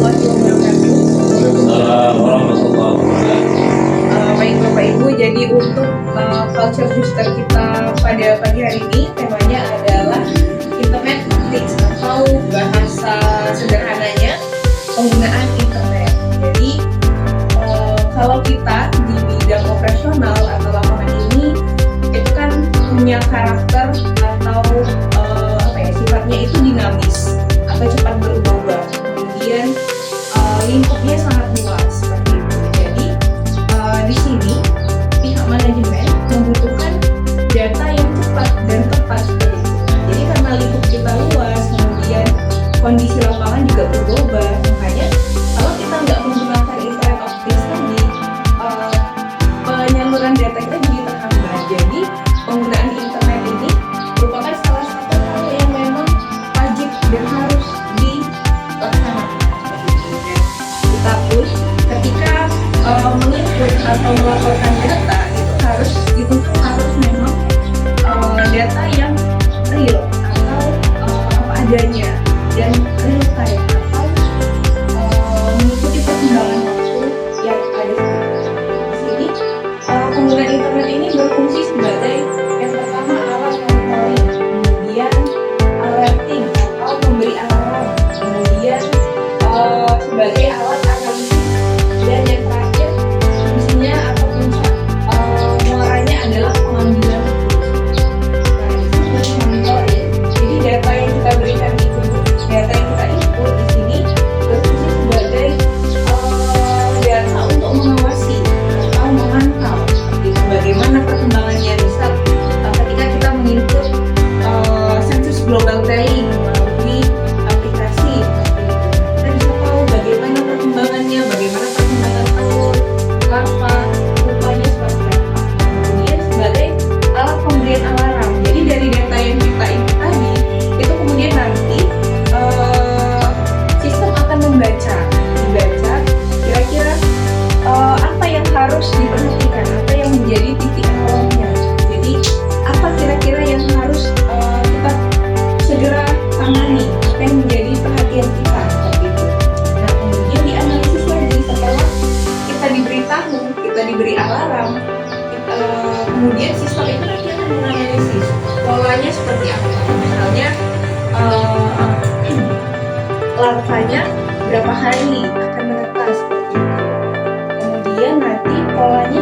warahmatullahi wabarakatuh. Waalaikumsalam warahmatullahi wabarakatuh. Baik Bapak Ibu, jadi untuk culture booster kita pada pagi hari ini temanya adalah internet tips atau bahasa sederhananya penggunaan internet. Jadi kalau kita di bidang operasional atau lapangan ini itu kan punya karakter atau sifatnya itu dinamis atau cepat berubah-ubah. Kemudian lingkupnya sangat luas seperti itu. Jadi di sini pihak manajemen membutuhkan data yang cepat dan tepat seperti itu. Jadi karena lingkup kita luas, kemudian kondisi lapangan juga berubah, makanya kalau kita nggak menggunakan internet optis tadi, penyaluran data kita jadi terhambat. Jadi penggunaan internet ini merupakan salah satu hal yang memang wajib dan harus dilaksanakan. Dan kita pun ketika menginput atau melaporkan data itu harus memang data yang real atau apa adanya dan real time atau mengikuti perkembangan waktu yang ada di sini. Penggunaan internet ini berfungsi sebagai yang pertama alat monitoring, kemudian alerting atau memberi alarm, kemudian sebagai alat analisis, dan yang terakhir fungsinya atau puncak muaranya adalah pengambilan keputusan. Nah, itu sebagai monitoring. Jadi data yang kita berikan itu, data yang kita input di sini berfungsi sebagai data untuk mengawasi atau memantau gitu, bagaimana perkembangannya. Misal ketika kita menginput sensus global trailing melalui aplikasi, kita bisa tahu bagaimana perkembangannya, bagaimana perkembangan telur, larva, rupanya seperti apa. Kemudian sebagai alat pemberian alarm. Jadi dari data yang kita input tadi, itu kemudian nanti sistem akan dibaca kira-kira apa yang harus diperhatikan, apa yang menjadi titik awalnya. Jadi apa kira-kira yang harus kita segera tangani, apa yang menjadi perhatian kita seperti itu. Nah, kemudian dianalisis lagi setelah kita diberitahu, kita diberi alarm, kemudian sistem itu nanti akan menganalisis polanya seperti apa. Misalnya larvanya berapa hari akan menetas seperti itu. Kemudian nanti polanya